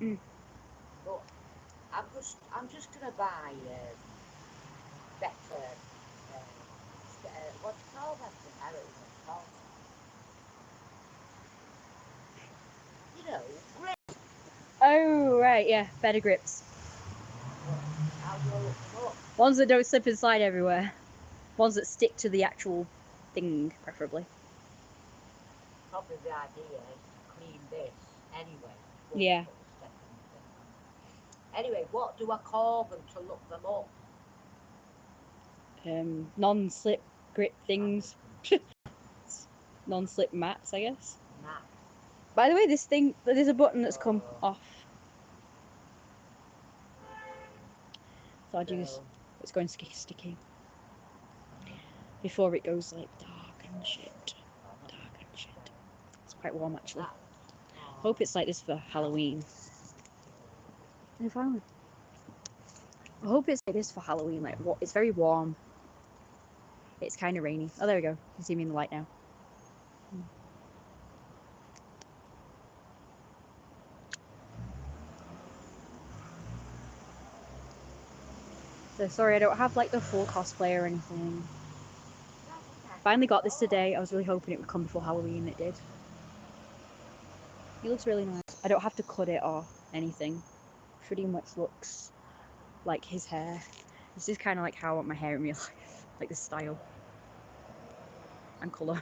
Mm. But I'm just gonna buy better. What do you call that thing? I don't even know what it's called. You know, grip. Oh, right, yeah, better grips. How do I look them up? Ones that don't slip and slide everywhere. Ones that stick to the actual thing, preferably. Probably the idea is to clean this anyway. Yeah. Anyway, what do I call them to look them up? Non-slip grip things. Non-slip mats, I guess. Mats. By the way, this thing, there's a button that's come off. So I do this. It's going sticky. Before it goes like dark and shit. It's quite warm actually. Hope it's like this for Halloween. I hope it's like this for Halloween. Like, what? It's very warm. It's kind of rainy. Oh, there we go. You can see me in the light now. So sorry, I don't have like the full cosplay or anything. Finally got this today. I was really hoping it would come before Halloween. It did. He looks really nice. I don't have to cut it or anything. Pretty much looks like his hair. This is kind of like how I want my hair in real life. Like the style and colour.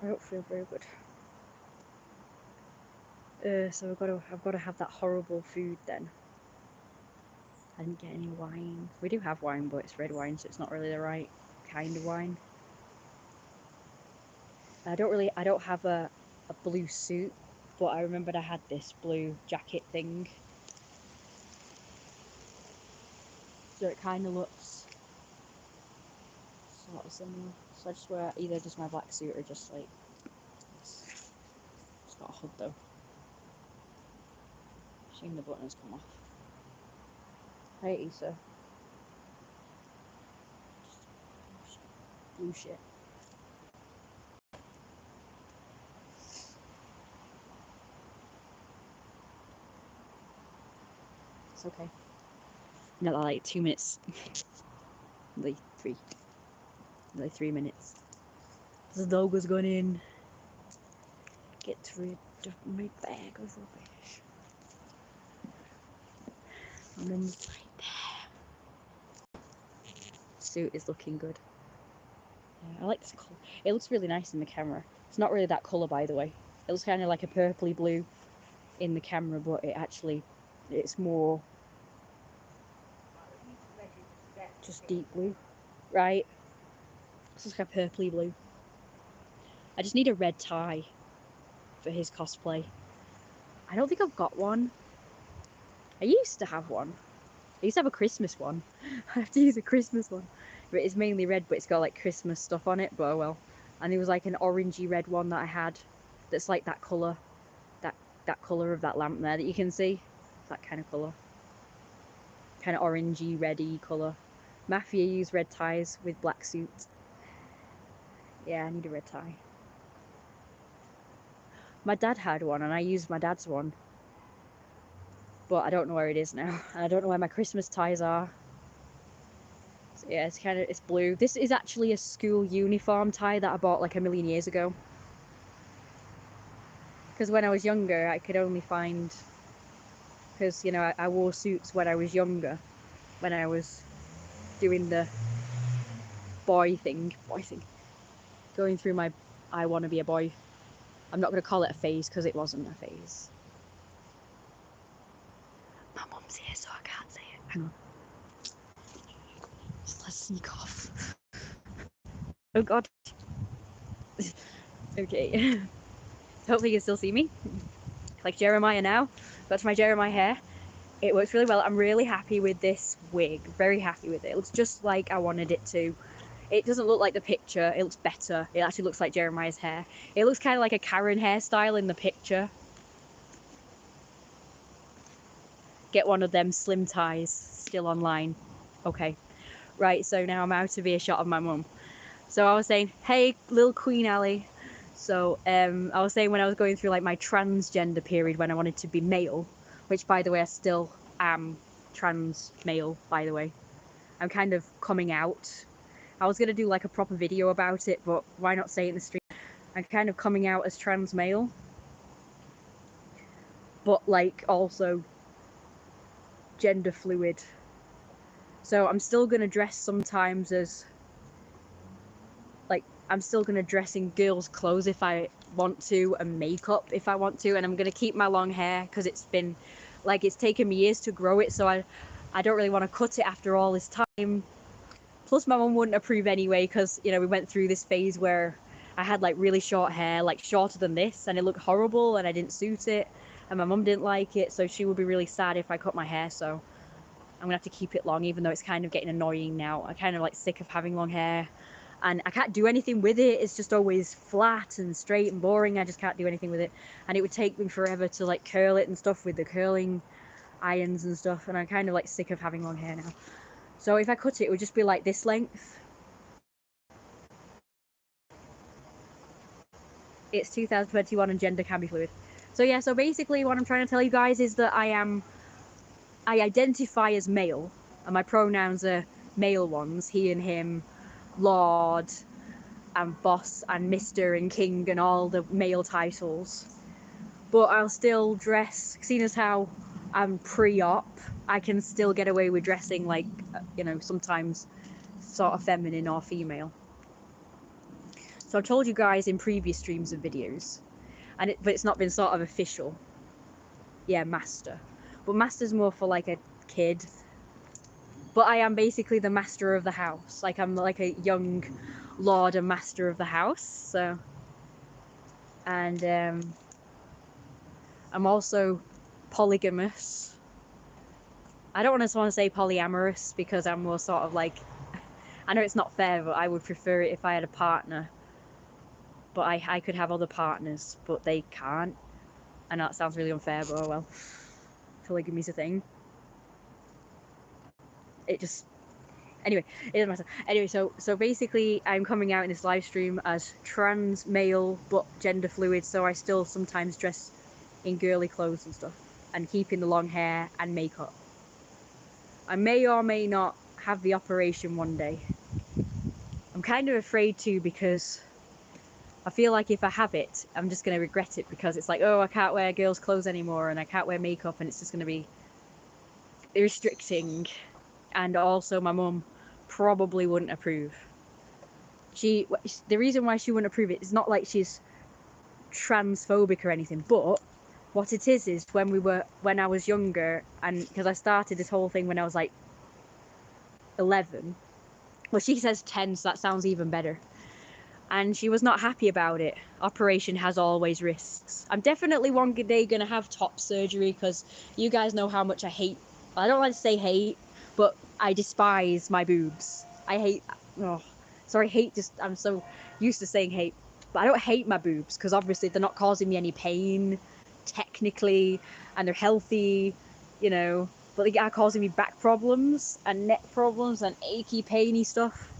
I don't feel very good. So I've got to have that horrible food then. I didn't get any wine. We do have wine, but it's red wine, so it's not really the right kind of wine. I don't have a blue suit, but I remembered I had this blue jacket thing. So it kind of looks sort of similar. So I just wear either just my black suit or just like this. It's got a hood though. Shame the button has come off. Hey Issa. Blue shit. It's okay. Not like 2 minutes. Like 3. Like 3 minutes. The dog was going in. Get rid of my bag of rubbish. And then right there. Suit is looking good. Yeah, I like this colour. It looks really nice in the camera. It's not really that colour, by the way. It looks kind of like a purpley blue in the camera, but it's more just deep blue, right? This looks like a purpley blue. I just need a red tie for his cosplay. I don't think I've got one. I used to have one. I used to have a Christmas one. I have to use a Christmas one. But it's mainly red, but it's got like Christmas stuff on it, but oh well. And there was like an orangey red one that I had that's like that colour. That colour of that lamp there that you can see. That kind of colour. Kind of orangey, reddy colour. Mafia used red ties with black suits. Yeah, I need a red tie. My dad had one and I used my dad's one. But I don't know where it is now. And I don't know where my Christmas ties are. So yeah, it's blue. This is actually a school uniform tie that I bought like a million years ago. Because when I was younger, I could only find... Because, you know, I wore suits when I was younger. When I was doing the boy thing. Going through my I want to be a boy. I'm not going to call it a phase because it wasn't a phase. My mum's here so I can't say it. Hang on. Just let's sneak off. Oh god. Okay. Hopefully you can still see me. Like Jeremiah now. That's my Jeremiah hair. It works really well. I'm really happy with this wig. Very happy with it. It looks just like I wanted it to. It doesn't look like the picture. It looks better. It actually looks like Jeremiah's hair. It looks kind of like a Karen hairstyle in the picture. Get one of them slim ties still online. Okay. Right, so now I'm out of earshot of my mum. So I was saying, hey, little Queen Ali. So I was saying when I was going through like my transgender period when I wanted to be male, which by the way I still am trans male, by the way. I'm kind of coming out. I was gonna do like a proper video about it, but why not say it in the stream? I'm kind of coming out as trans male, but like also gender fluid. So I'm still gonna dress sometimes as like, I'm still gonna dress in girls' clothes if I want to, and makeup if I want to, and I'm gonna keep my long hair because it's been like, it's taken me years to grow it, so I don't really want to cut it after all this time. Plus my mum wouldn't approve anyway because, you know, we went through this phase where I had like really short hair, like shorter than this, and it looked horrible and I didn't suit it, and my mum didn't like it, so she would be really sad if I cut my hair. So I'm gonna have to keep it long, even though it's kind of getting annoying now. I'm kind of like sick of having long hair, and I can't do anything with it. It's just always flat and straight and boring. I just can't do anything with it, and it would take me forever to like curl it and stuff with the curling irons and stuff, and I'm kind of like sick of having long hair now. So if I cut it, it would just be like this length. It's 2021 and gender can be fluid. So yeah, so basically what I'm trying to tell you guys is that I identify as male, and my pronouns are male ones, he and him, Lord and Boss and Mr. and King and all the male titles. But I'll still dress, seeing as how I'm pre-op, I can still get away with dressing like, you know, sometimes sort of feminine or female. So I've told you guys in previous streams and videos, but it's not been sort of official. Yeah, master. But master's more for like a kid. But I am basically the master of the house. Like, I'm like a young lord and master of the house. So, and I'm also polygamous. I don't want to say polyamorous because I'm more sort of like, I know it's not fair, but I would prefer it if I had a partner. But I could have other partners, but they can't. I know that sounds really unfair, but oh well. Polygamy's a thing. It just, anyway, it doesn't matter. Anyway, so basically I'm coming out in this live stream as trans male but gender fluid, so I still sometimes dress in girly clothes and stuff, and keeping the long hair and makeup. I may or may not have the operation one day. I'm kind of afraid to, because I feel like if I have it, I'm just going to regret it, because it's like, oh, I can't wear girls' clothes anymore and I can't wear makeup, and it's just going to be restricting. And also my mum probably wouldn't approve. The reason why she wouldn't approve it is not like she's transphobic or anything, but what it is when I was younger, and because I started this whole thing when I was like 11, well, she says 10, so that sounds even better, and she was not happy about it. Operation has always risks. I'm definitely one day gonna have top surgery, because you guys know how much I hate, I don't like to say hate, but I despise my boobs. I hate, oh, sorry, hate, just, I'm so used to saying hate, but I don't hate my boobs, because obviously they're not causing me any pain, technically, and they're healthy, you know, but they are causing me back problems, and neck problems, and achy, painy stuff.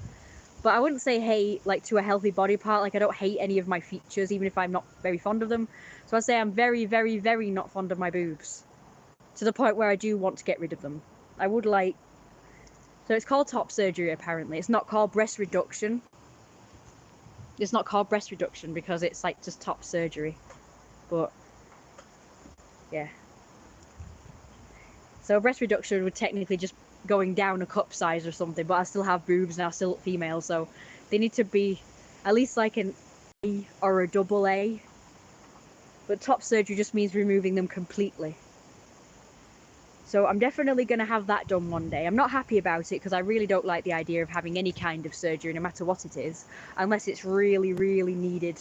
But I wouldn't say hate, like, to a healthy body part. Like, I don't hate any of my features, even if I'm not very fond of them. So I'd say I'm very, very, very not fond of my boobs, to the point where I do want to get rid of them. I would like, so it's called top surgery apparently. It's not called breast reduction. It's not called breast reduction because it's like just top surgery. But yeah. So breast reduction would technically just going down a cup size or something, but I still have boobs and I still look female, so they need to be at least like an A or a double A. But top surgery just means removing them completely. So I'm definitely going to have that done one day. I'm not happy about it because I really don't like the idea of having any kind of surgery, no matter what it is, unless it's really, really needed.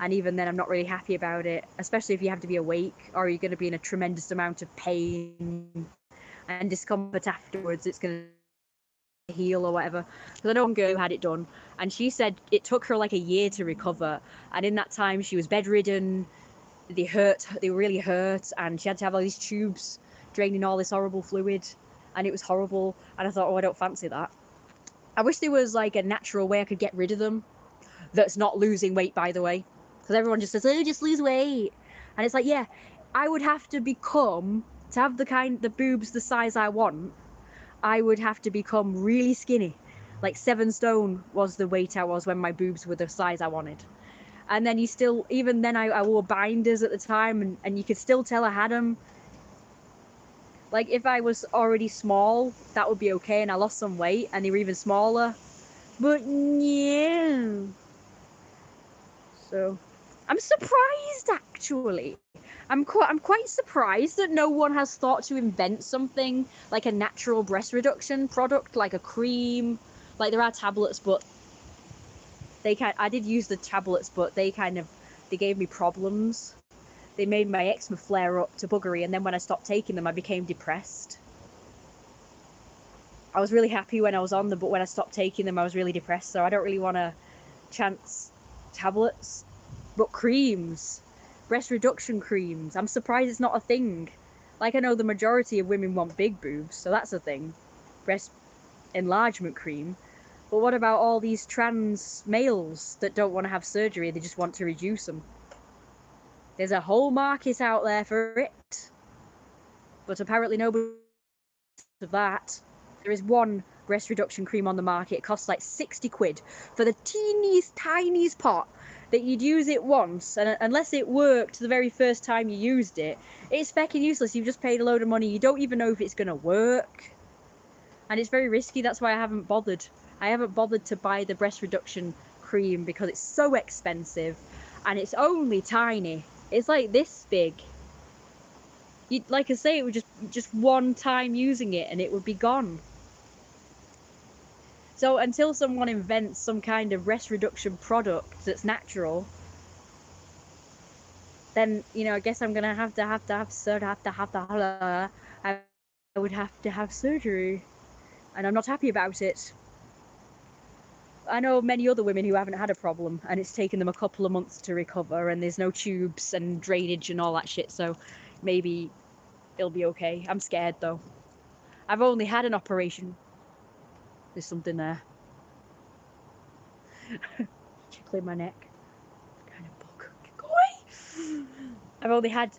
And even then, I'm not really happy about it, especially if you have to be awake or you're going to be in a tremendous amount of pain and discomfort afterwards. It's going to heal or whatever. Because I know one girl who had it done, and she said it took her like a year to recover. And in that time, she was bedridden. They really hurt, and she had to have all these tubes draining all this horrible fluid, and it was horrible. And I thought, oh, I don't fancy that. I wish there was like a natural way I could get rid of them that's not losing weight, by the way. Because everyone just says, oh, just lose weight. And it's like, yeah, I would have to become, to have the boobs the size I want, I would have to become really skinny. Like 7 stone was the weight I was when my boobs were the size I wanted. And then you still, even then I wore binders at the time, and you could still tell I had them. Like if I was already small, that would be okay, and I lost some weight and they were even smaller. But yeah. So I'm surprised actually. I'm quite surprised that no one has thought to invent something like a natural breast reduction product, like a cream. Like there are tablets, but I did use the tablets, but they gave me problems. They made my eczema flare up to buggery, and then when I stopped taking them, I became depressed. I was really happy when I was on them, but when I stopped taking them, I was really depressed. So I don't really want to chance tablets, but creams, breast reduction creams. I'm surprised it's not a thing. Like I know the majority of women want big boobs, so that's a thing. Breast enlargement cream. But what about all these trans males that don't want to have surgery? They just want to reduce them. There's a whole market out there for it. But apparently nobody of that. There is one breast reduction cream on the market. It costs like 60 quid for the teeniest, tiniest pot that you'd use it once, and unless it worked the very first time you used it, it's fucking useless. You've just paid a load of money. You don't even know if it's going to work. And it's very risky. That's why I haven't bothered. I haven't bothered to buy the breast reduction cream because it's so expensive and it's only tiny. It's like this big. Like I say, it would just one time using it and it would be gone. So until someone invents some kind of breast reduction product that's natural, then I guess I'm gonna have to have I would have to have surgery, and I'm not happy about it. I know many other women who haven't had a problem, and it's taken them a couple of months to recover, and there's no tubes and drainage and all that shit, so maybe it'll be okay. I'm scared though. I've only had an operation. There's something there. Tickling my neck. Kind of bug. Go away! I've only had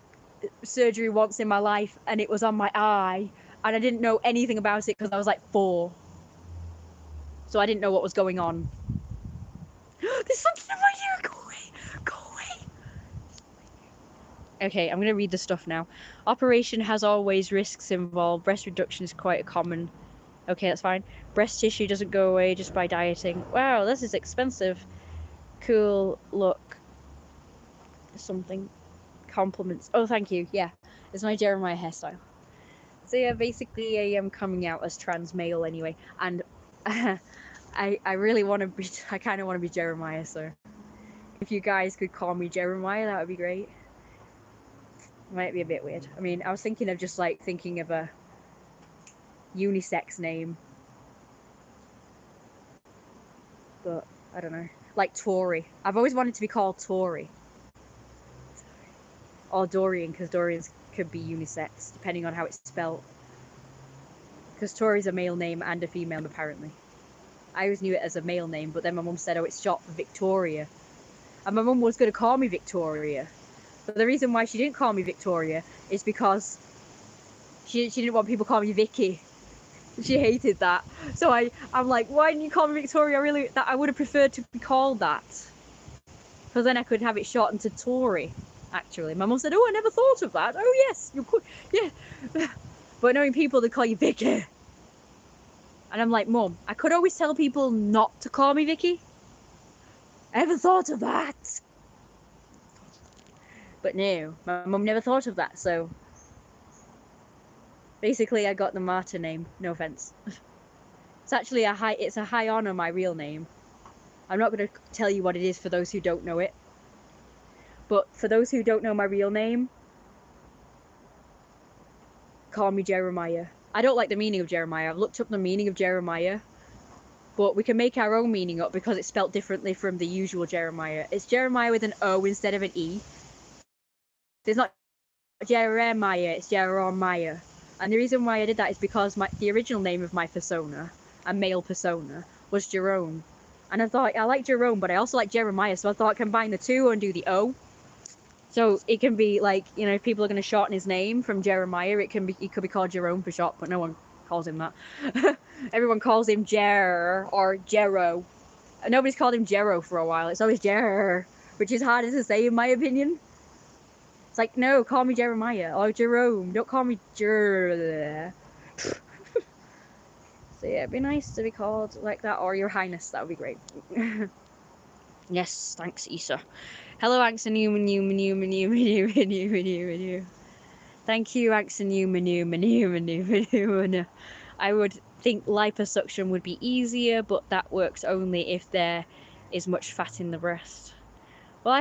surgery once in my life, and it was on my eye, and I didn't know anything about it because I was like 4. So I didn't know what was going on. There's something in my ear! Go away! Go away! Okay, I'm gonna read the stuff now. Operation has always risks involved. Breast reduction is quite common. Okay, that's fine. Breast tissue doesn't go away just by dieting. Wow, this is expensive. Cool look. Something. Compliments. Oh, thank you. Yeah, it's my Jeremiah hairstyle. So yeah, basically I am coming out as trans male anyway, and I really want to be. I kind of want to be Jeremiah. So if you guys could call me Jeremiah, that would be great. Might be a bit weird. I mean, I was thinking of just like thinking of a unisex name, but I don't know. Like Tori. I've always wanted to be called Tori. Or Dorian, because Dorians could be unisex, depending on how it's spelled. Because Tori's a male name and a female, apparently. I always knew it as a male name, but then my mum said, oh, it's short for Victoria. And my mum was going to call me Victoria. But the reason why she didn't call me Victoria is because she didn't want people to call me Vicky. She hated that. So I'm like, why didn't you call me Victoria? I would have preferred to be called that. Because then I could have it shortened to Tori, actually. My mum said, oh, I never thought of that. Oh, yes, you could, yeah. But knowing people, they call you Vicky. And I'm like, Mum, I could always tell people not to call me Vicky. I never thought of that. But no, my mum never thought of that, so basically I got the martyr name, no offense. It's actually it's a high honor, my real name. I'm not going to tell you what it is for those who don't know it. But for those who don't know my real name, call me Jeremiah. I don't like the meaning of Jeremiah. I've looked up the meaning of Jeremiah, but we can make our own meaning up because it's spelt differently from the usual Jeremiah. It's Jeremiah with an O instead of an E. There's not Jeremiah, it's Jeremiah. And the reason why I did that is because the original name of my persona, a male persona, was Jerome. And I thought I like Jerome, but I also like Jeremiah, so I thought I'd combine the two and do the O. So it can be like, you know, if people are going to shorten his name from Jeremiah, it could be called Jerome for short, but no one calls him that. Everyone calls him Jer or Jero. Nobody's called him Jero for a while. It's always Jer, which is harder to say in my opinion. It's like, no, call me Jeremiah or Jerome. Don't call me Jer. So yeah, it'd be nice to be called like that, or Your Highness. That would be great. Yes, thanks, Issa. Hello, Axanu Manu Manu Manu Manu Manu Manu Manu. Thank you, Axanu Manu Manu Manu Manu Manu. I would think liposuction would be easier, but that works only if there is much fat in the breast. Well,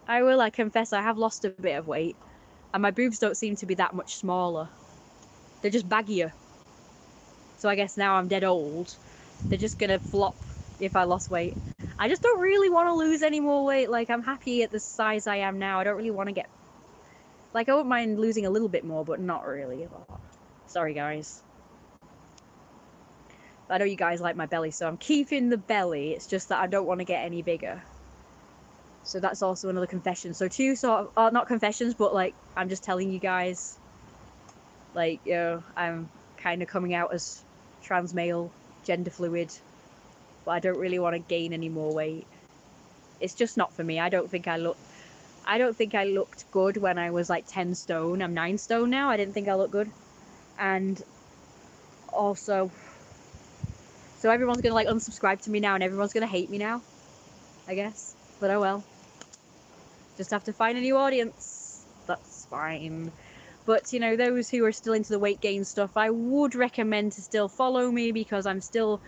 I confess, I have lost a bit of weight, and my boobs don't seem to be that much smaller. They're just baggier. So I guess now I'm dead old. They're just gonna flop if I lost weight. I just don't really want to lose any more weight. Like, I'm happy at the size I am now. I don't really want to get... Like, I wouldn't mind losing a little bit more, but not really a lot. Sorry, guys. I know you guys like my belly, so I'm keeping the belly. It's just that I don't want to get any bigger. So that's also another confession. So two sort of... not confessions, but, like, I'm just telling you guys. Like, you know, I'm kind of coming out as trans male, gender fluid. But I don't really want to gain any more weight. It's just not for me. I don't think I looked good when I was like 10 stone. I'm 9 stone now. I didn't think I looked good. And also, so everyone's gonna like unsubscribe to me now and everyone's gonna hate me now, I guess. But oh well. Just have to find a new audience. That's fine. But you know, those who are still into the weight gain stuff, I would recommend to still follow me because I'm still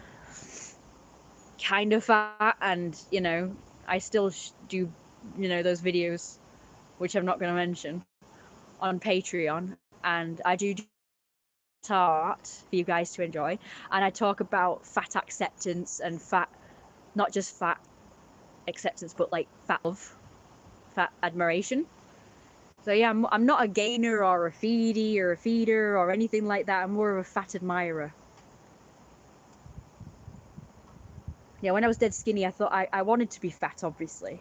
kind of fat, and you know, I still do, you know, those videos, which I'm not going to mention, on Patreon, and I do art for you guys to enjoy, and I talk about fat acceptance and fat, not just fat acceptance, but like fat love, fat admiration. So yeah, I'm not a gainer or a feedie or a feeder or anything like that. I'm more of a fat admirer. Yeah, when I was dead skinny, I thought I wanted to be fat, obviously.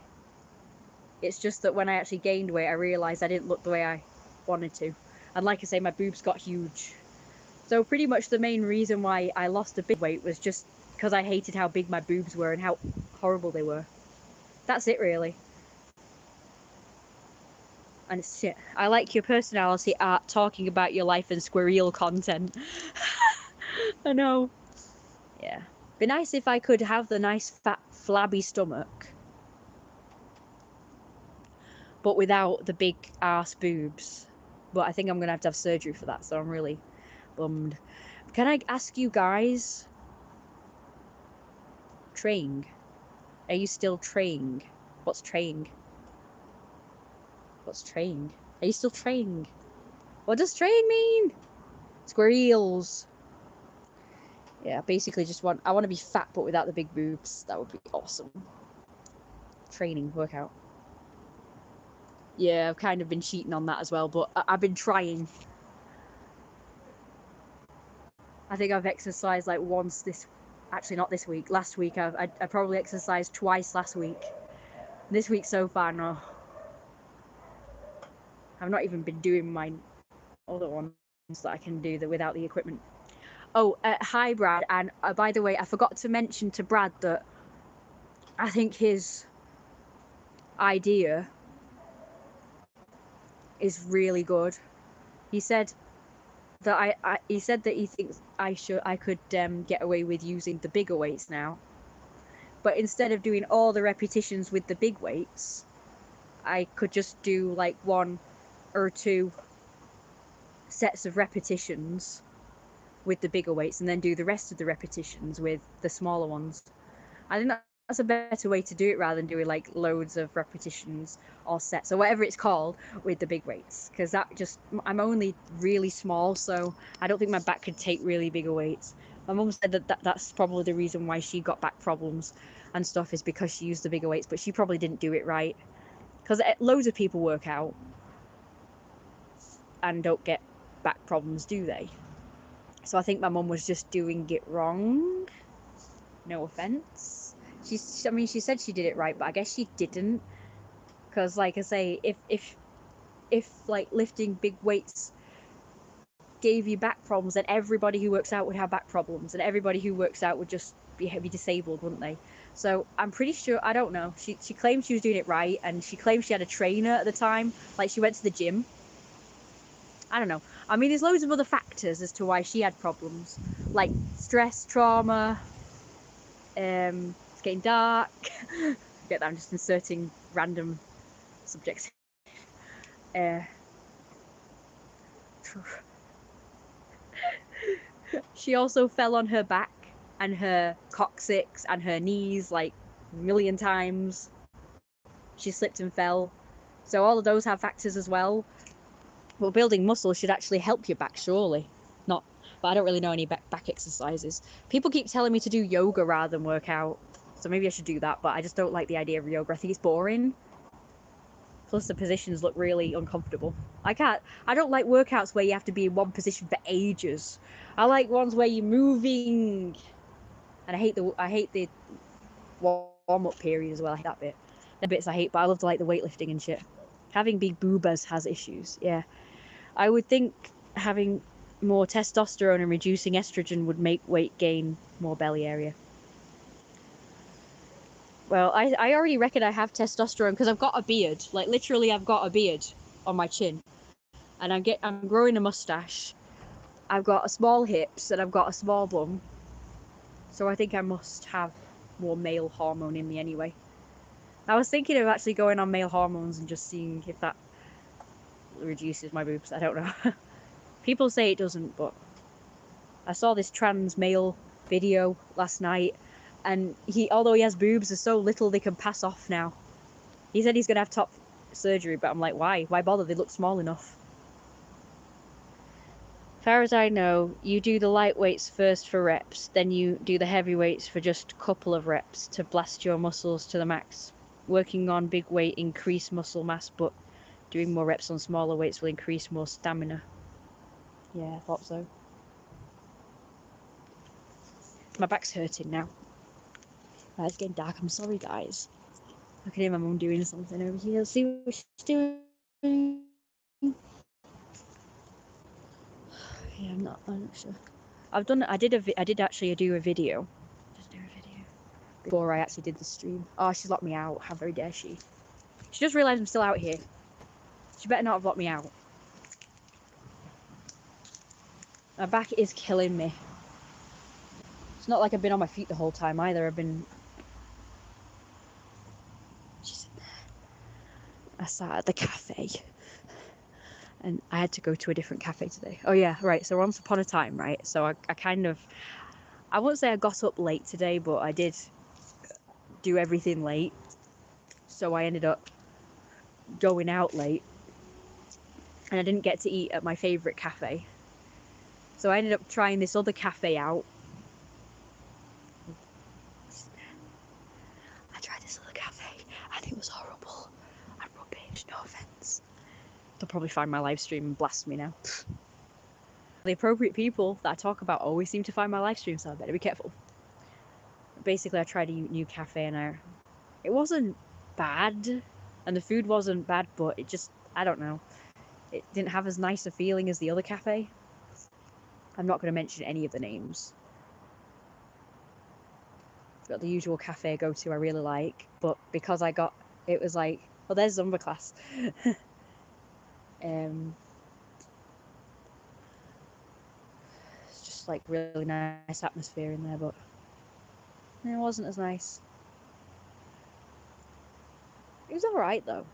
It's just that when I actually gained weight, I realised I didn't look the way I wanted to. And like I say, my boobs got huge. So pretty much the main reason why I lost a bit weight was just because I hated how big my boobs were and how horrible they were. That's it, really. And it's shit. I like your personality art, talking about your life and squirrel content. I know. Yeah. Be nice if I could have the nice fat flabby stomach, but without the big ass boobs. But I think I'm gonna have to have surgery for that, so I'm really bummed. Can I ask you guys, traying? Are you still traying? What's traying? What's traying? Are you still traying? What does traying mean? Squirrels. Yeah, basically I want to be fat but without the big boobs. That would be awesome. Training, workout. Yeah, I've kind of been cheating on that as well, but I've been trying. I think I've exercised like once actually not this week, last week. I probably exercised twice last week. This week so far, no. I've not even been doing my other ones that I can do without the equipment. Oh, hi Brad, and by the way, I forgot to mention to Brad that I think his idea is really good. He said that he said that he thinks I could get away with using the bigger weights now, but instead of doing all the repetitions with the big weights, I could just do like 1 or 2 sets of repetitions with the bigger weights and then do the rest of the repetitions with the smaller ones. I think that's a better way to do it rather than doing like loads of repetitions or sets or whatever it's called with the big weights, because I'm only really small, so I don't think my back could take really bigger weights. My mum said that's probably the reason why she got back problems and stuff, is because she used the bigger weights, but she probably didn't do it right, because loads of people work out and don't get back problems, do they? So I think my mum was just doing it wrong. No offense. I mean, she said she did it right, but I guess she didn't. Because, like I say, if like lifting big weights gave you back problems, then everybody who works out would have back problems, and everybody who works out would just be disabled, wouldn't they? So I'm pretty sure, I don't know. She claimed she was doing it right, and she claimed she had a trainer at the time, like she went to the gym. I don't know. I mean, there's loads of other factors as to why she had problems, like stress, trauma. It's getting dark. Get that? I'm just inserting random subjects. She also fell on her back and her coccyx and her knees like a million times. She slipped and fell. So all of those have factors as well. Well, building muscle should actually help your back, surely. Not, but I don't really know any back exercises. People keep telling me to do yoga rather than work out. So maybe I should do that, but I just don't like the idea of yoga. I think it's boring. Plus the positions look really uncomfortable. I don't like workouts where you have to be in one position for ages. I like ones where you're moving. And I hate the warm-up period as well. I hate that bit. The bits I hate, but I love to like the weightlifting and shit. Having big boobas has issues, yeah. I would think having more testosterone and reducing estrogen would make weight gain more belly area. Well, I already reckon I have testosterone because I've got a beard. Like, literally, I've got a beard on my chin. And I'm growing a mustache. I've got a small hips and I've got a small bum. So I think I must have more male hormone in me anyway. I was thinking of actually going on male hormones and just seeing if that reduces my boobs. I don't know. People say it doesn't, but I saw this trans male video last night, and although he has boobs, there's so little they can pass off now. He said he's gonna have top surgery, but I'm like, why? Why bother? They look small enough. As far as I know, you do the light weights first for reps, then you do the heavy weights for just a couple of reps to blast your muscles to the max. Working on big weight increase muscle mass, but doing more reps on smaller weights will increase more stamina. Yeah, I thought so. My back's hurting now. Right, it's getting dark. I'm sorry, guys. I can hear my mum doing something over here. Let's see what she's doing. Yeah, I'm not sure. I did actually do a video. Just do a video before I actually did the stream. Oh, she's locked me out. How very dare she? She just realised I'm still out here. She better not have locked me out. My back is killing me. It's not like I've been on my feet the whole time either. I've been... She's in there. I sat at the cafe. And I had to go to a different cafe today. Oh yeah, right. So once upon a time, right? So I kind of... I won't say I got up late today, but I did do everything late. So I ended up going out late. And I didn't get to eat at my favourite cafe. So I ended up trying this other cafe out. I tried this other cafe and it was horrible and rubbish, no offence. They'll probably find my live stream and blast me now. The appropriate people that I talk about always seem to find my live stream, so I better be careful. Basically, I tried a new cafe and it wasn't bad. And the food wasn't bad, but it just, I don't know. It didn't have as nice a feeling as the other cafe. I'm not going to mention any of the names. Got the usual cafe I go to I really like, but because it was like, well, there's Zumba class. It's just like really nice atmosphere in there, but it wasn't as nice. It was alright though.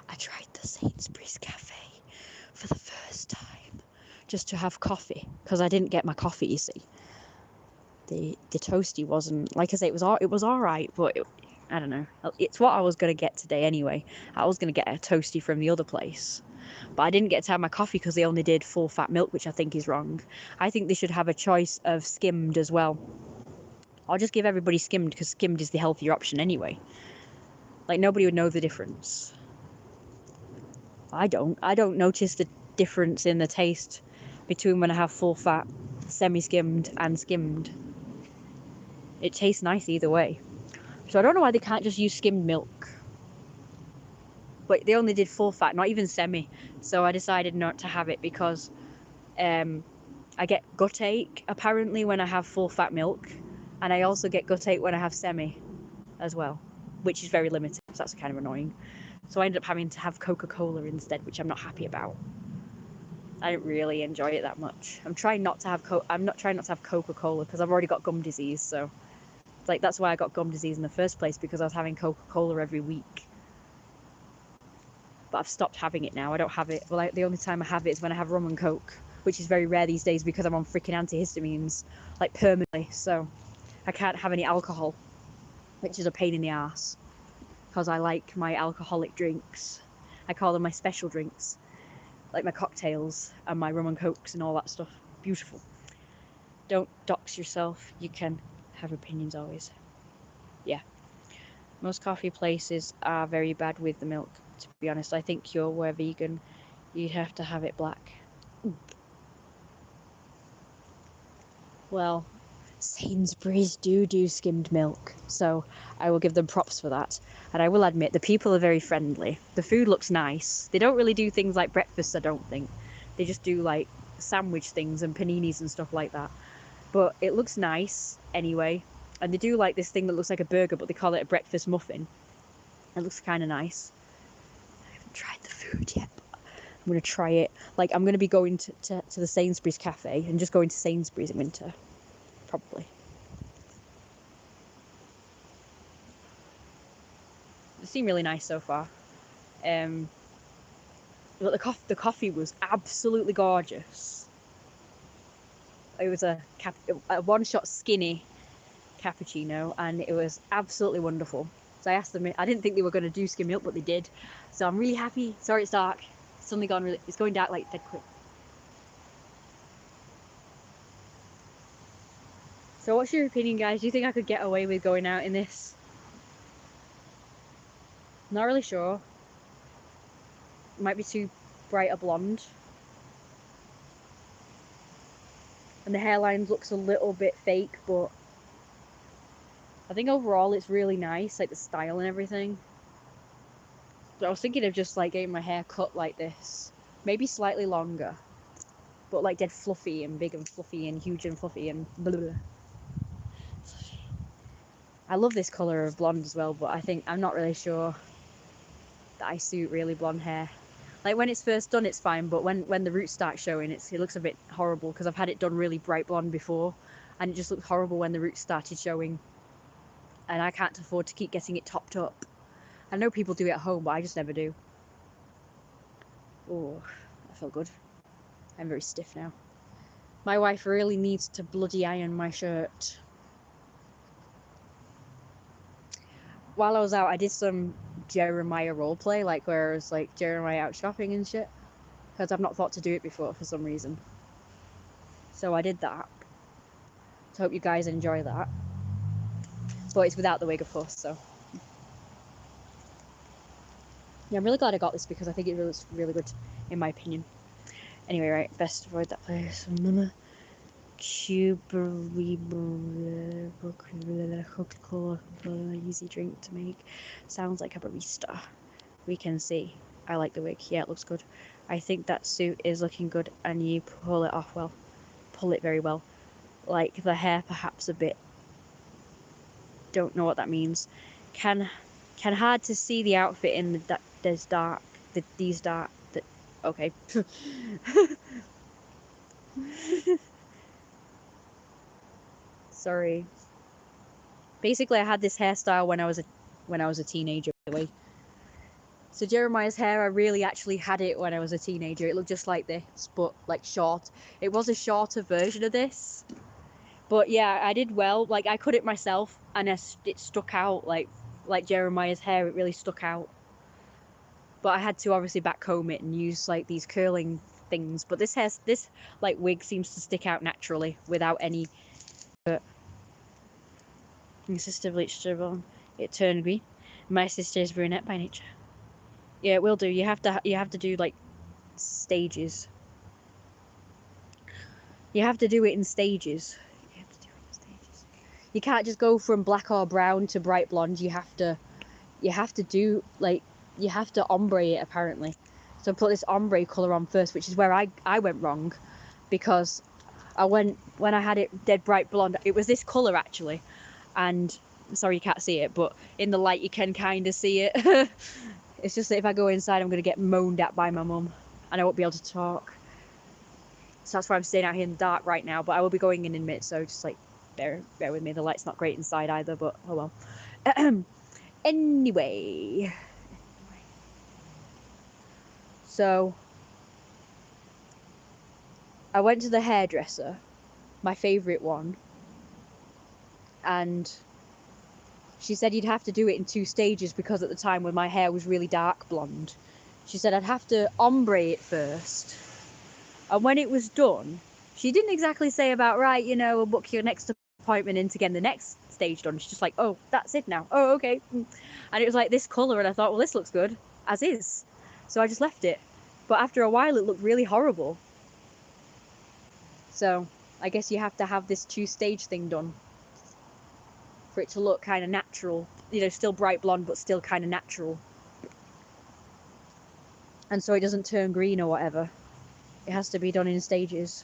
I tried the Sainsbury's cafe for the first time just to have coffee because I didn't get my coffee, you see. The toasty wasn't, like I say, it was alright, but I don't know. It's what I was going to get today anyway. I was going to get a toasty from the other place. But I didn't get to have my coffee because they only did full fat milk, which I think is wrong. I think they should have a choice of skimmed as well. I'll just give everybody skimmed because skimmed is the healthier option anyway. Like, nobody would know the difference. I don't notice the difference in the taste between when I have full fat semi-skimmed and skimmed. It tastes nice either way. So I don't know why they can't just use skimmed milk. But they only did full fat, not even semi. So I decided not to have it because I get gut ache apparently when I have full fat milk, and I also get gut ache when I have semi as well, which is very limited, so that's kind of annoying. So I ended up having to have Coca-Cola instead, which I'm not happy about. I don't really enjoy it that much. I'm trying not to have Coca-Cola because I've already got gum disease, so it's like that's why I got gum disease in the first place, because I was having Coca-Cola every week. But I've stopped having it now. I don't have it. Well, the only time I have it is when I have rum and Coke, which is very rare these days because I'm on freaking antihistamines, like permanently. So I can't have any alcohol, which is a pain in the ass because I like my alcoholic drinks. I call them my special drinks, like my cocktails and my rum and Cokes and all that stuff. Beautiful. Don't dox yourself. You can have opinions always. Yeah. Most coffee places are very bad with the milk, to be honest. I think you were vegan, you'd have to have it black. Well, Sainsbury's do skimmed milk, so I will give them props for that. And I will admit, the people are very friendly. The food looks nice. They don't really do things like breakfast, I don't think. They just do like sandwich things and paninis and stuff like that. But it looks nice anyway. And they do like this thing that looks like a burger, but they call it a breakfast muffin. It looks kind of nice. I haven't tried the food yet, but I'm going to try it. Like, I'm going to be going to the Sainsbury's cafe and just going to Sainsbury's in winter. Probably. It seemed really nice so far. But the coffee was absolutely gorgeous. It was a one-shot skinny cappuccino, and it was absolutely wonderful. So I asked them, I didn't think they were going to do skim milk, but they did. So I'm really happy. Sorry it's dark. It's suddenly gone really, it's going dark like dead quick. So what's your opinion, guys? Do you think I could get away with going out in this? Not really sure. It might be too bright a blonde. And the hairline looks a little bit fake, but I think overall it's really nice, like the style and everything. But I was thinking of just like getting my hair cut like this, maybe slightly longer, but like dead fluffy and big and fluffy and huge and fluffy and blah, blah, blah. I love this colour of blonde as well, but I'm not really sure that I suit really blonde hair. Like when it's first done, it's fine, but when the roots start showing, it looks a bit horrible because I've had it done really bright blonde before, and it just looked horrible when the roots started showing. And I can't afford to keep getting it topped up. I know people do it at home, but I just never do. Oh, that felt good. I'm very stiff now. My wife really needs to bloody iron my shirt. While I was out, I did some Jeremiah roleplay, like where I was like Jeremiah out shopping and shit, because I've not thought to do it before for some reason. So I did that. So I hope you guys enjoy that. But it's without the wig, of course, so. Yeah, I'm really glad I got this because I think it was really good, in my opinion. Anyway, right, best avoid that place. Coca-Cola, easy drink to make. Sounds like a barista. We can see. I like the wig. Yeah, it looks good. I think that suit is looking good, and you pull it off well. Pull it very well. Like the hair, perhaps a bit. Don't know what that means. Can hard to see the outfit in the these dark. Okay. Sorry. Basically, I had this hairstyle when I was a teenager. Anyway. So Jeremiah's hair, I really actually had it when I was a teenager. It looked just like this, but like short. It was a shorter version of this. But yeah, I did well. Like I cut it myself, and it stuck out like Jeremiah's hair. It really stuck out. But I had to obviously back comb it and use like these curling things. But this like wig seems to stick out naturally without any. My sister bleached her blonde. It turned green. My sister is brunette by nature. Yeah, it will do. You have to do like stages. You have to do it in stages. You can't just go from black or brown to bright blonde. You have to do, like, you have to ombre it, apparently. So put this ombre colour on first, which is where I went wrong, because when I had it dead bright blonde, it was this colour actually, and sorry you can't see it, but in the light you can kind of see it. It's just that if I go inside I'm going to get moaned at by my mum and I won't be able to talk. So that's why I'm staying out here in the dark right now, but I will be going in a minute, so just like bear with me. The light's not great inside either, but oh well. Anyway, so I went to the hairdresser, my favourite one, and she said you'd have to do it in 2 stages, because at the time when my hair was really dark blonde, she said I'd have to ombre it first, and when it was done, she didn't exactly say about, right, you know, we'll book your next appointment in to get the next stage done. She's just like, oh, that's it now. Oh, okay. And it was like this colour, and I thought, well, this looks good as is, so I just left it. But after a while it looked really horrible, so I guess you have to have this 2-stage thing done for it to look kind of natural, you know, still bright blonde but still kind of natural, and so it doesn't turn green or whatever. It has to be done in stages.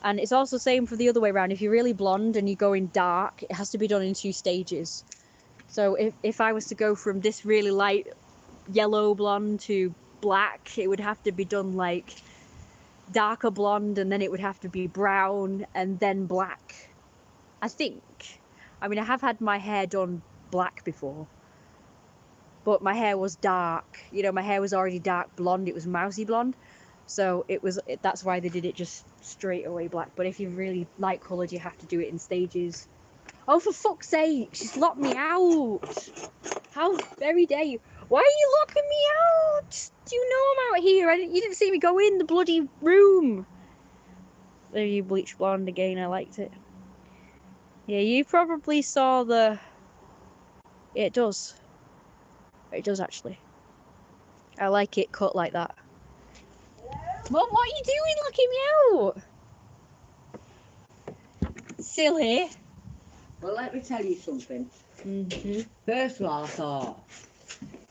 And it's also the same for the other way around. If you're really blonde and you go in dark, it has to be done in 2 stages. So if I was to go from this really light yellow blonde to black, it would have to be done like darker blonde, and then it would have to be brown and then black, I think. I mean, I have had my hair done black before, but my hair was dark, you know, my hair was already dark blonde. It was mousy blonde, so that's why they did it just straight away black. But if you're really light coloured, you have to do it in stages. Oh, for fuck's sake, she's locked me out. How very dare you. Why are you locking me out? Do you know I'm out here? You didn't see me go in the bloody room. There, you bleached blonde again. I liked it. Yeah, you probably saw the... Yeah, it does. It does, actually. I like it cut like that. What are you doing locking me out? Silly. Well, let me tell you something. First of all, I thought,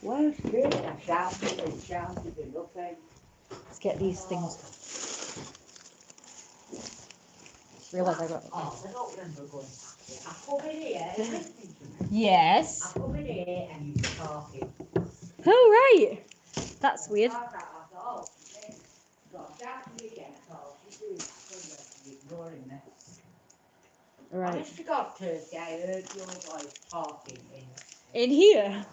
where's Kate? I shouted and nothing. Let's get these things. Realise I got... Oh, I don't remember going past it. I come in here, are you listening to me? Yes. I come in here and you were talking. Oh, right. That's weird. I thought, oh, shit. So I shouted again, I thought, she's doing that thing, ignoring me. Right. Honest to God, Thursday, I heard your voice talking In here?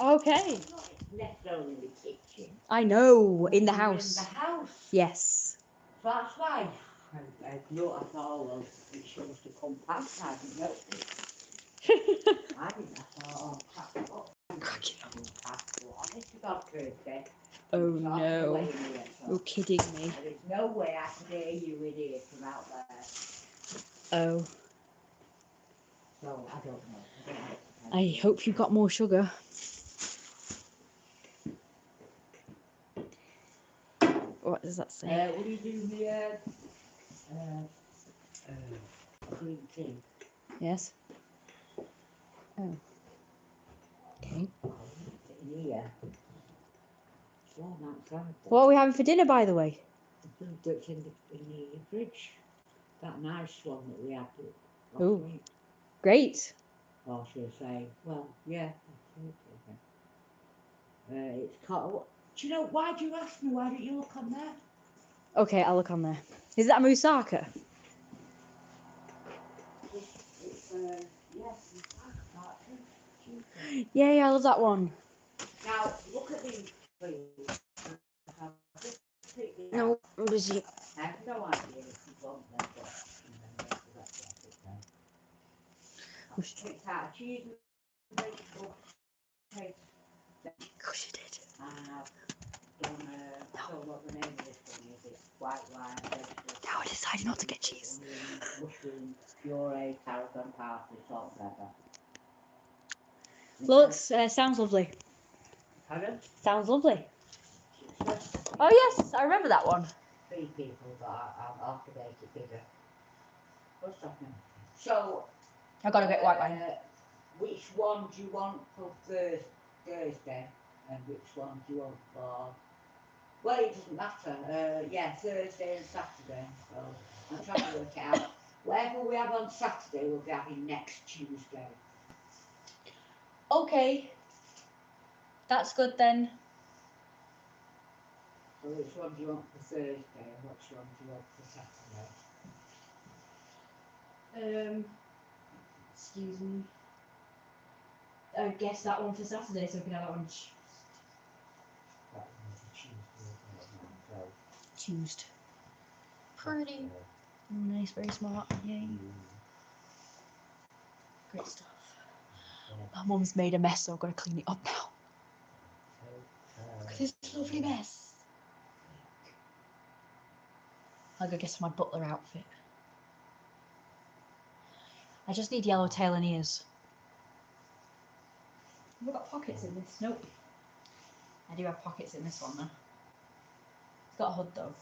Okay. not necessarily in the kitchen. I know. In the In house. the house. Yes. So that's why I thought, well, she must have come past. I didn't know. I thought, oh, crap, what? Honest to God, Thursday. Oh, you're talking no. away in here, so You're kidding me. there is no way I can hear you in here from out there. Oh. So I don't know. I hope you got more sugar. What does that say? Will you do me green tea? Yes. Oh. Okay. In here. It's warm outside. What are we having for dinner, by the way? The food that's in the fridge. That nice one that we had last Ooh. week. Great. Or should I say, well, yeah. It's called. Do you know, why do you ask me? Why don't you look on there? Okay, I'll look on there. Is that Moussaka? It's yes, cartoon. Yay, I love that one. Now, look at these, please. No, I'm busy. I have no idea if you want them, but I've picked out a cheese and vegetable paste. Of course you did. And I've done, I don't know what the name of this one is. It's white wine, vegetable. No, I decided not to get cheese. Mushroom, puree, tarragon, parsley, salt, pepper. Looks, sounds lovely. Pardon? Sounds lovely. Oh yes, I remember that one. 3 people, but I'll have to make it bigger. What's happening? So, I've got a bit white wine. which one do you want for Thursday? And which one do you want for... Well, it doesn't matter. Yeah, Thursday and Saturday. So, I'm trying to work it out. Whatever we have on Saturday, we'll be having next Tuesday. Okay. That's good then. So which one do you want for Thursday and which one do you want for Saturday? Excuse me. I guess that one for Saturday, so we can have that one That one's a Tuesday, isn't it? Tuesday. So, Pretty. Nice, very smart. Yay. mm, Great stuff. yeah. My mum's made a mess, so I've got to clean it up now. Look at this lovely mess. I'll go get my butler outfit. I just need yellow tail and ears. Have I got pockets in this? Nope. I do have pockets in this one though. It's got a hood though.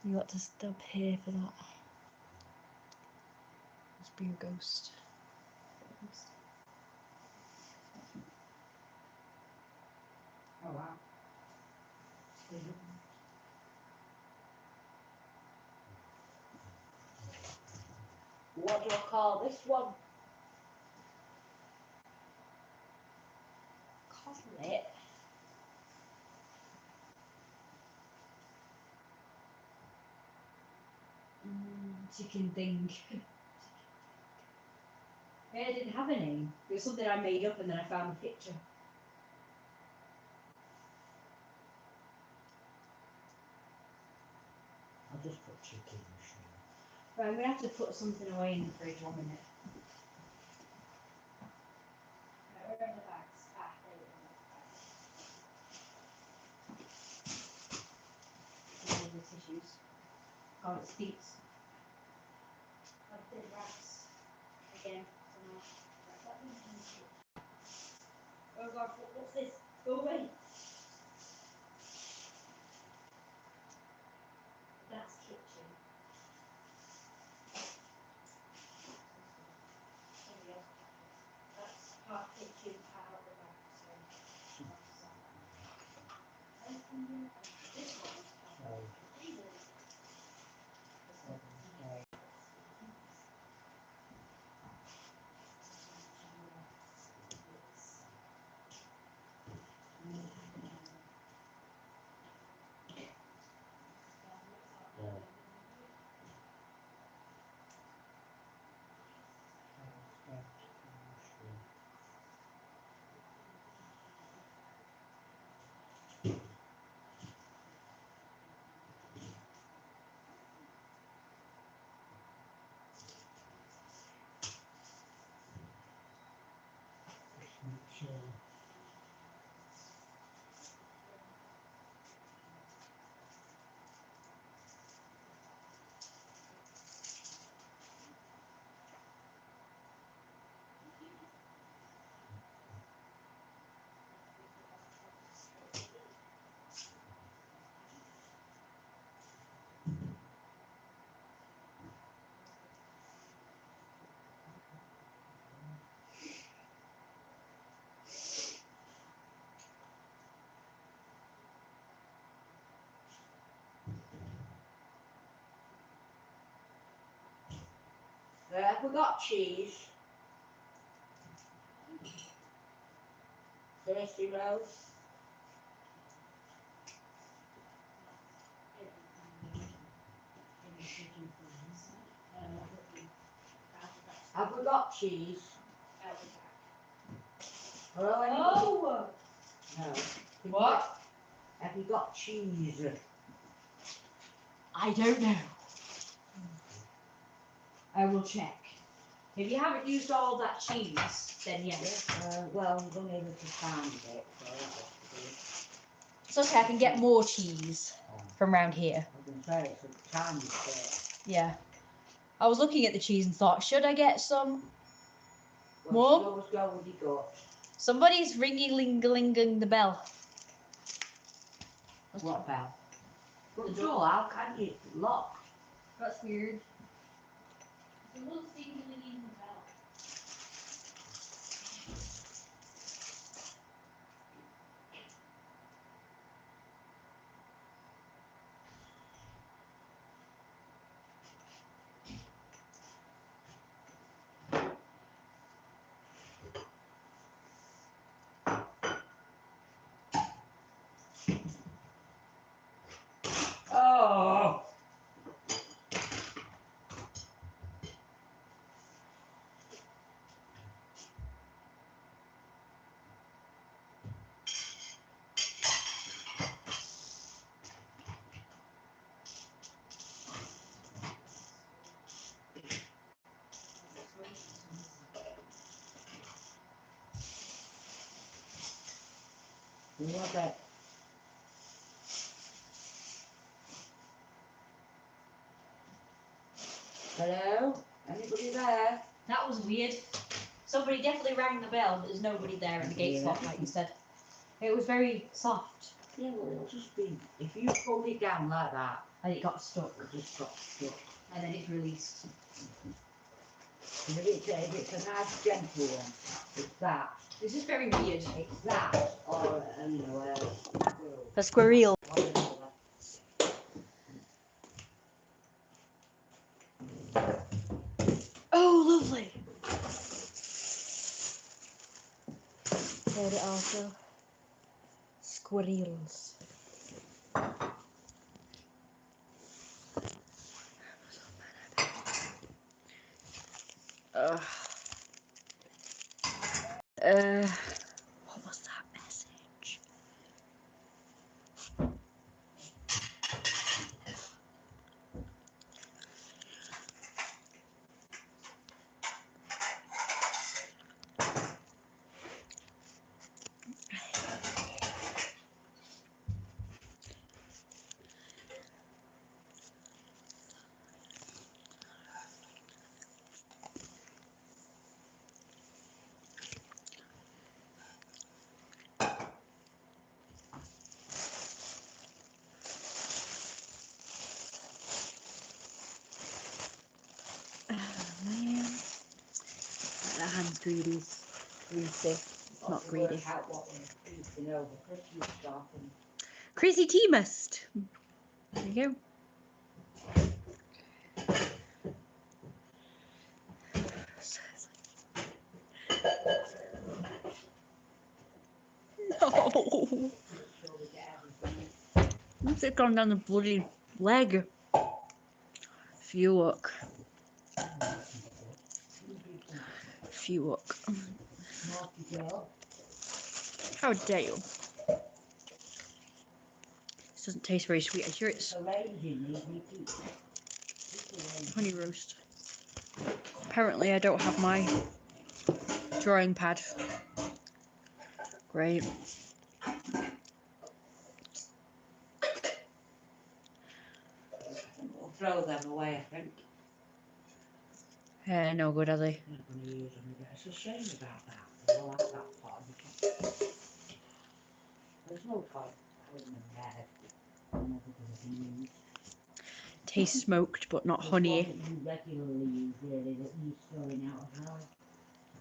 You got to stop here for that. Must be a ghost. Oh wow. What do I call this one? Coslet. Chicken thing. I didn't have a name. It was something I made up and then I found the picture. I'll just put chicken machine. Right, I'm gonna have to put something away in the fridge 1 minute. Right, where are the bags? Ah, there we go. All the tissues. God, it stinks. I've been rats again. Oh God, what's this? Go away. That's kitchen. Somebody else. That's part kitchen, part the back. So this one's So, freezers. 7, 8. Yeah. Sure. Have we got cheese? Thirsty Rose? Have we got cheese? Hello, anybody? Oh! No. What? Have you got cheese? I don't know. I will check. If you haven't used all that cheese, then yes. Well, I'm going to find it. So It's okay, I can get more cheese from round here. I can say it's a tiny bit. Yeah. I was looking at the cheese and thought, should I get some? Well, More? you always go with your gut. Somebody's ringing the bell. What bell? But Joel, how can you? It's locked. That's weird. So we'll see when we need the bell. Oh! What that? Hello? Anybody there? That was weird. Somebody definitely rang the bell, but there's nobody there and the gate's Yeah. locked, like you said. It was very soft. Yeah, well, it'll just be, if you pull it down like that, And it got stuck. it just got stuck. And then it's released. And if it's a nice gentle one, it's that. This is very weird. It's that, or, you know, A squirrel. Oh, lovely. Heard it also. Squirrels. What was that message? Man. That hand's greedy. Greasy. It's not greedy. Out what we're eating over Christmas stuff and Crazy tea mist. There you go. No. sure we get everything. What's it gone down the bloody leg? If you look. If you look. Naughty girl. How dare you? This doesn't taste very sweet. I'm sure it's A lady needs me to. honey roast. Apparently I don't have my drawing pad. Great. We'll throw them away, I think. No good, are they? I'm not going to use them again. It's a shame about that. I like that part of the top. There's no point putting them there. They're never going to be used. Tastes smoked, but not There's honey. one that you regularly use, really, that needs throwing out as well.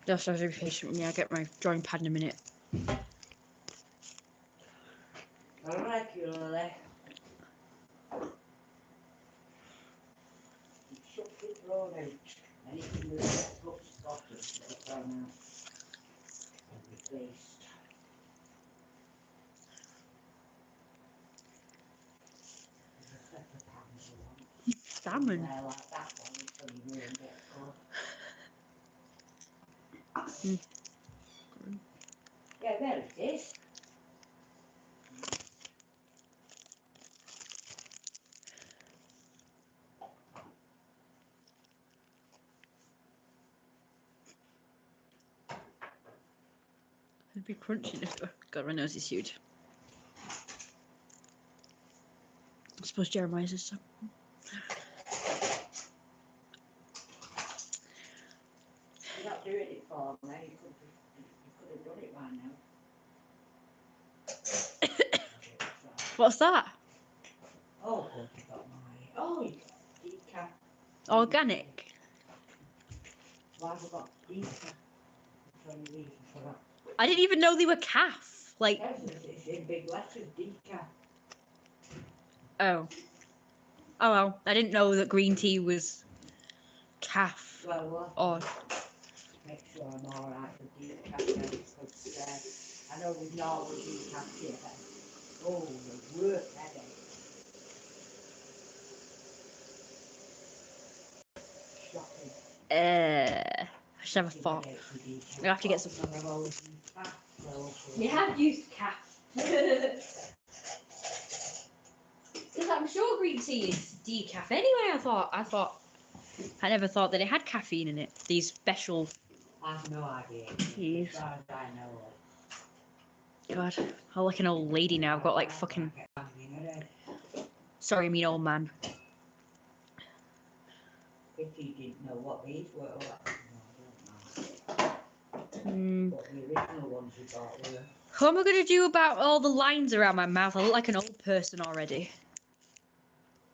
Just have to be patient with me. I'll get my drawing pad in a minute. Regularly. You should be thrown out. Anything that gets got spotted should be thrown out and replaced. There's a set of pans you want. Salmon. They're like that one, so you really get good. Yeah, there it is. It'd be crunchy. Oh, God, my nose is huge. I suppose Jeremiah's is so. You're not doing it for me. You could have done it by now. What's that? Oh, of course you got my. Oh, you got decaf. Organic. Why have I got decaf? What's the reason for that? I didn't even know they were calf. Like, Yes, it's in big letters, decaf. oh. Oh well, I didn't know that green tea was calf. Well, we'll Or have to make sure I'm alright with decaf then, because I know with normal decaf here. Oh, the work headache. Shocking. I should have a fork. I'll have to get some. You have used calf. Because I'm sure green tea is decaf anyway. I never thought that it had caffeine in it. These special. I have no idea. Teas. As far as I know of. God, I'm like an old lady now. I've got like fucking. Sorry, I mean old man. If you didn't know what these were, well, I don't know. What the original ones you got were. What am I gonna do about all the lines around my mouth? I look like an old person already.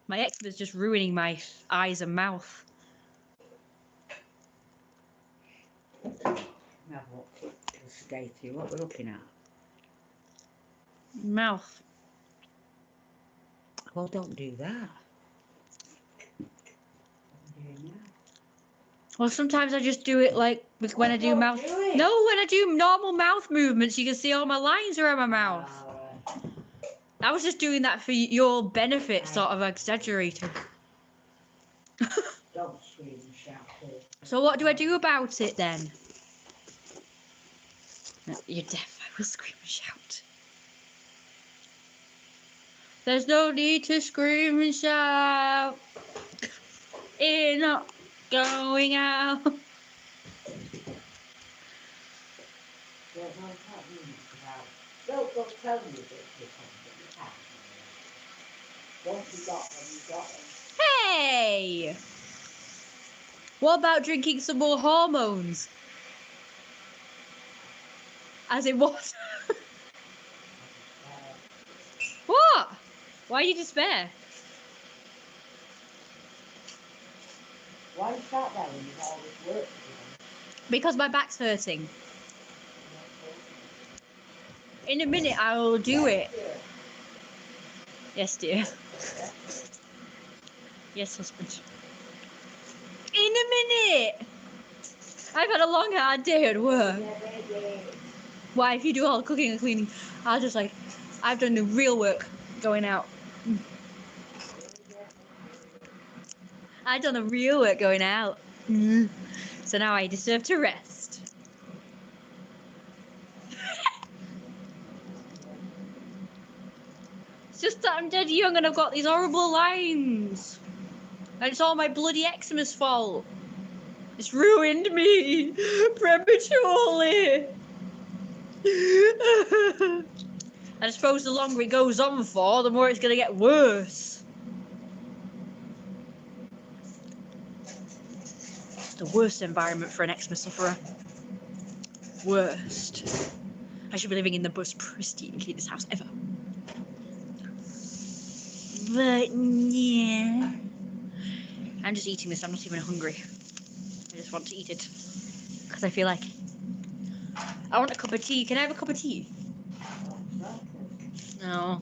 My eczema's just ruining my eyes and mouth. Now what? The skating, what we're looking at? Mouth. Well, don't do that. What are you doing now? Well, sometimes I just do it like when I do Don't mouth. do it. No, when I do normal mouth movements, you can see all my lines around my mouth. I was just doing that for your benefit, sort of exaggerating. Don't scream and shout. So what do I do about it then? No, you're deaf. I will scream and shout. There's no need to scream and shout. It's not going out. Don't go telling me that you can't. Once you got them, you got them. Hey! What about drinking some more hormones? As in what? What? Why do you despair? Why you start there when you've all this work to do? Because my back's hurting. In a minute, I will do it. Yes, dear. Yes, husband. In a minute! I've had a long, hard day at work. Why, if you do all the cooking and cleaning, I'll just like, I've done the real work going out. I've done the real work going out. So now I deserve to rest. It's just that I'm dead young and I've got these horrible lines. And it's all my bloody eczema's fault. It's ruined me prematurely. I suppose the longer it goes on for, the more it's going to get worse. It's the worst environment for an eczema sufferer. Worst. I should be living in the most pristine, cleanest house ever. But yeah. I'm just eating this, I'm not even hungry. I just want to eat it. Because I feel like I want a cup of tea. Can I have a cup of tea? No.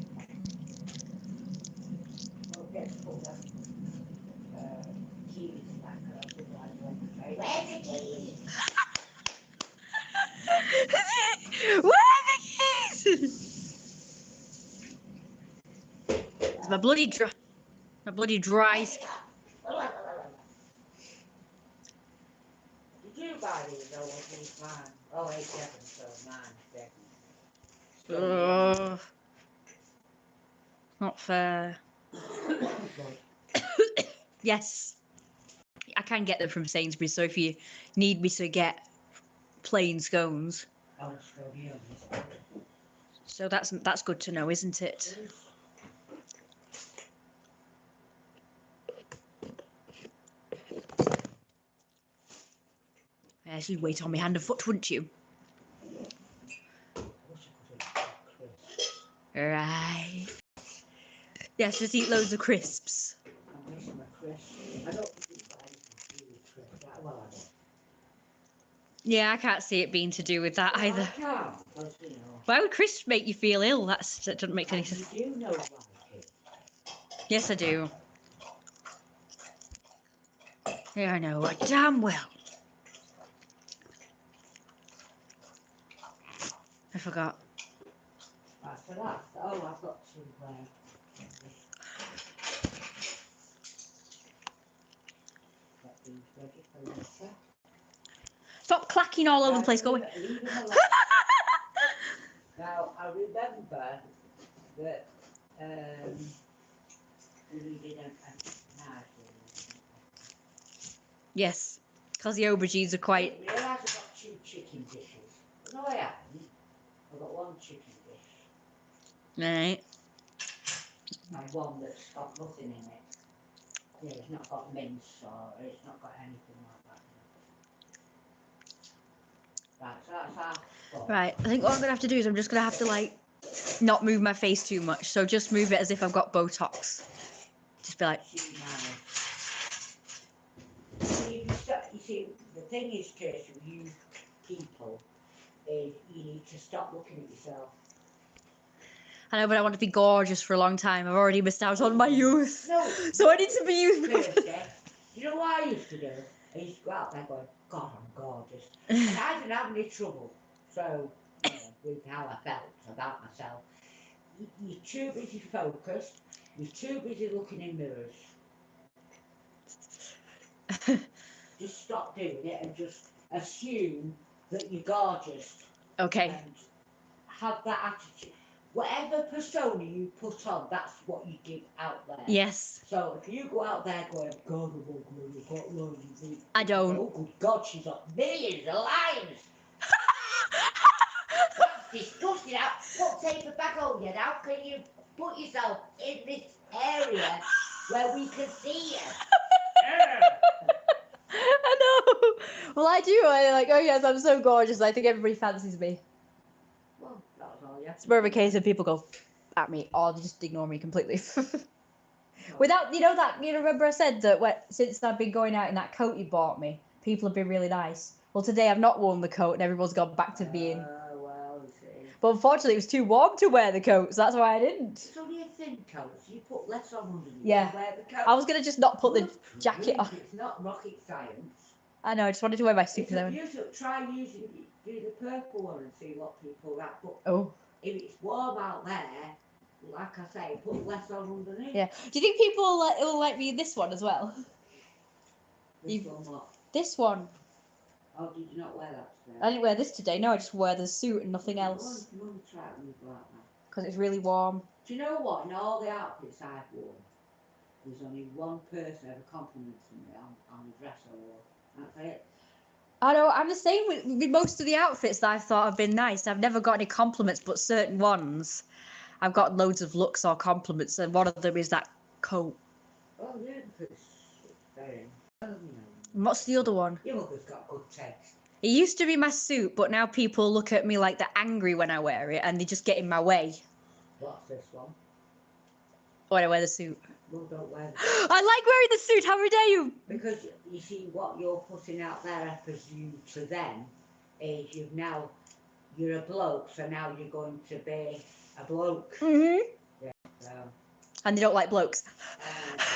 Where are the keys? It's my bloody dry. My bloody dry. Did you buy these or was these mine? Oh, 87, so mine. Not fair. Yes. I can get them from Sainsbury's, so if you need me to get plain scones. So that's good to know, isn't it? Yes, you'd wait on me hand and foot, wouldn't you? Right. Yes, just eat loads of crisps. I'm missing my crisp. I don't think it's got anything to do with crisp. Well, I don't. Yeah, I can't see it being to do with that Well, either. I can't, because, you know. Why would crisps make you feel ill? That doesn't make any And sense. you do know like it. Yes, I do. Yeah, I know. Damn well. I forgot. Right, so that's, oh, I've got to, get these ready for later. Stop clacking all over the place. Go away. Leave them alone. Now, I remember that we needed a knife. Yes, because the aubergines are quite. I didn't realise I've got 2 chicken dishes. No, I haven't. I've got 1 chicken dish. Right. And 1 that's got nothing in it. Yeah, it's not got mince or it's not got anything like that. Right, so that's our spot. Right. I think what I'm gonna have to do is I'm just gonna have to like not move my face too much. So just move it as if I've got Botox. Just be like. You see, the thing is, Trish, with you people, is you need to stop looking at yourself. I know, but I want to be gorgeous for a long time. I've already missed out on my youth. No. So I need to be youthful. Thursday, you know what I used to do? I used to go out there going, God, I'm gorgeous. And I didn't have any trouble. So, you know, with how I felt about myself. You're too busy focused. You're too busy looking in mirrors. Just stop doing it and just assume that you're gorgeous. Okay. And have that attitude. Whatever persona you put on, that's what you give out there. Yes. So if you go out there going, God, I've got loads of these. I don't. Oh, good God, she's got millions of lives. That's disgusting. Put tape back on you. How can you put yourself in this area where we can see you? I know. Well, I do. I like. Oh yes, I'm so gorgeous. I think everybody fancies me. Well, that was all, yeah. It's more of a case of people go at me or they just ignore me completely. Without, remember I said that since I've been going out in that coat you bought me, people have been really nice. Well, today I've not worn the coat and everyone's gone back to being. Well, you see. But unfortunately, it was too warm to wear the coat, so that's why I didn't. It's only a thin coat, so you put less on underneath. Yeah. Wear the coat. I was gonna just not put the jacket on. It's not rocket science. I know. I just wanted to wear my suit. Try using do the purple one and see what people like. But Oh. if it's warm out there, like I say, put less on underneath. Yeah. Do you think people will like me in this one as well? This one what? This one. Oh, did you not wear that today? I didn't wear this today. No, I just wear the suit and nothing else. You want to try it when you go out there? Because it's really warm. Do you know what? In all the outfits I've worn, there's only one person ever complimented me on the dress I wore. That's it. I know, I'm the same with most of the outfits that I've thought have been nice. I've never got any compliments, but certain ones, I've got loads of looks or compliments, and one of them is that coat. Oh, yeah, because it's very... What's the other one? Your mother's got good taste. It used to be my suit, but now people look at me like they're angry when I wear it, and they just get in my way What's this one? when I wear the suit. Well, don't wear I like wearing the suit, how dare you? Because, you see, what you're putting out there, I presume, to them, is you're a bloke, so now you're going to be a bloke. Mm-hmm. Yeah, so... And they don't like blokes.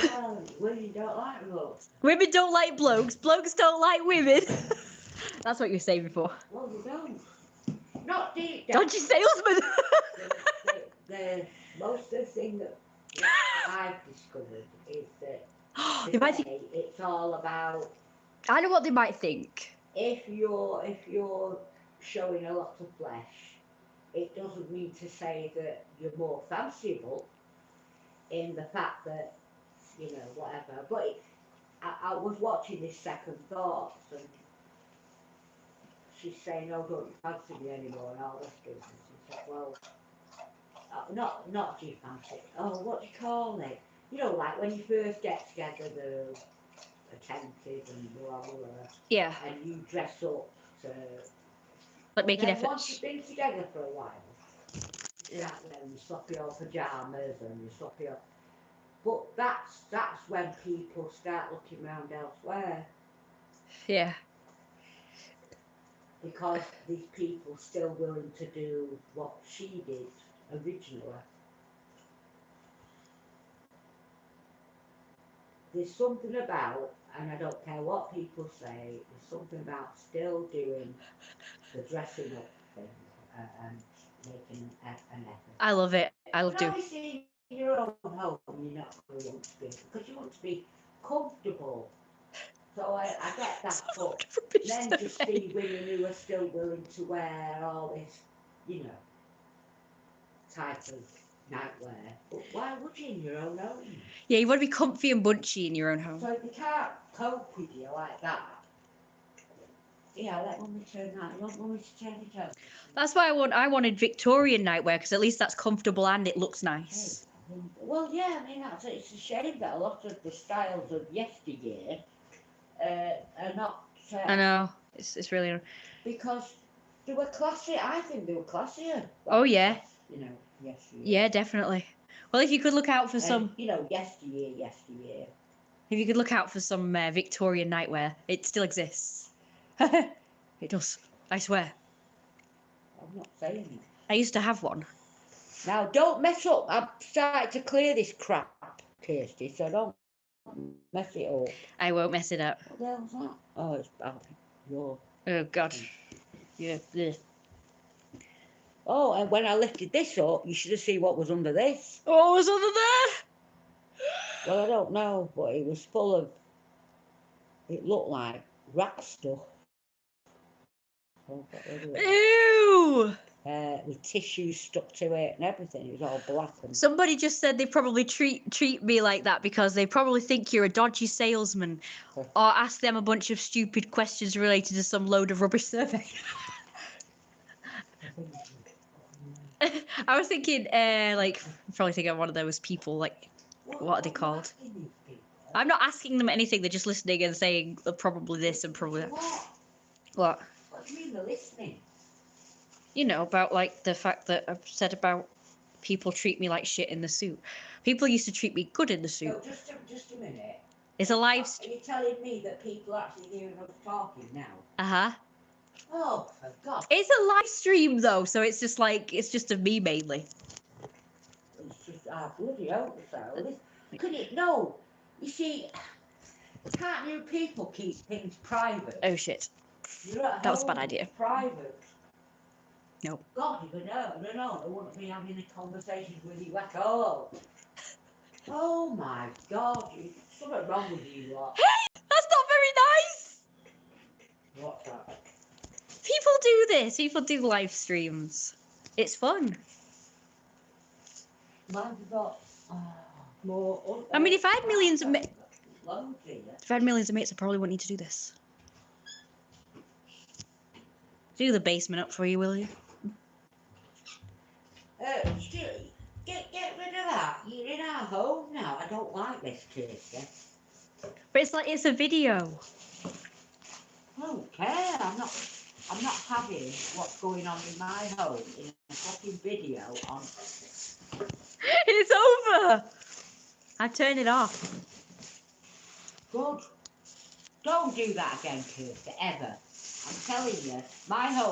Well, women don't like blokes. Women don't like blokes. Blokes don't like women. That's what you were saying before. Well, you don't. Not deep down. Dodgy salesman. the most of the thing that I've discovered is that They might today it's all about I know what they might think. if you're showing a lot of flesh, it doesn't mean to say that you're more fanciful in the fact that, you know, whatever. But I was watching this Second Thoughts and she's saying, oh, don't you fancy me anymore and all this business. She said, well, not do you fancy, oh, what do you call it? You know, like when you first get together, the attentive and blah, blah, blah. Yeah. And you dress up to... Like making then efforts. once you've been together for a while, you start wearing your sloppy old pyjamas and your sloppy old... But that's when people start looking around elsewhere, Yeah. because these people still willing to do what she did originally. There's something about, and I don't care what people say, there's something about still doing the dressing up thing and making an effort. I love it. I But do. obviously, in your own home, you're not going to want to be, because you want to be comfortable. So I get that, but then to see women who are still willing to wear all this, you know, type of nightwear. But why would you in your own home? Yeah, you want to be comfy and bunchy in your own home. So if they can't cope with you like that, yeah, let mummy turn that. You want mummy to turn it up? That's why I wanted Victorian nightwear, because at least that's comfortable and it looks nice. Well, yeah, I mean, it's a shame that a lot of the styles of yesteryear are not. I know. It's really. Because they were classy. I think they were classier. Oh, yeah. You know, yesteryear. Yeah, definitely. Well, if you could look out for some, You know, yesteryear. if you could look out for some Victorian nightwear, it still exists. It does. I swear. I'm not saying it. I used to have one. Now, don't mess up. I'm starting to clear this crap, Kirsty, so don't mess it up. I won't mess it up. What the hell's that? Oh, it's your. Oh God. Yeah. Bleh. Oh, and when I lifted this up, you should have seen what was under this. What was under there? Well, I don't know, but it was full of. It looked like rat stuff. So I got rid of it. Ew! With tissues stuck to it and everything. It was all black and. Somebody just said they probably treat me like that because they probably think you're a dodgy salesman, or ask them a bunch of stupid questions related to some load of rubbish survey. I was thinking, like, probably thinking of one of those people, like, what are they called? I'm not asking them anything. They're just listening and saying probably this and probably that. What? What do you mean they're listening? You know, about like the fact that I've said about people treat me like shit in the suit. People used to treat me good in the suit. No, just a minute. It's a live. Are you telling me that people are actually hearing us talking now? Uh-huh. Oh, for God. It's a live stream though, so it's just like it's just of me mainly. It's just bloody hope so. Could it? No. You see, can't you people keep things private? Oh shit. You're at That was a home, bad idea. Private. No. God, you know, I wouldn't be having a conversation with you at all. Oh my God, something wrong with you lot. That's not very nice. What's that? People do this. People do live streams. It's fun. Mine's got more. I mean, if I had millions of loads here. if I had millions of mates, I probably wouldn't need to do this. Do the basement up for you, will you? Get rid of that. You're in our home now. I don't like this, Kirsty. But it's like it's a video. I don't care. I'm not having what's going on in my home in a fucking video on. It's over. I turned it off. Good. Don't do that again, Kirsty, ever. I'm telling you, my home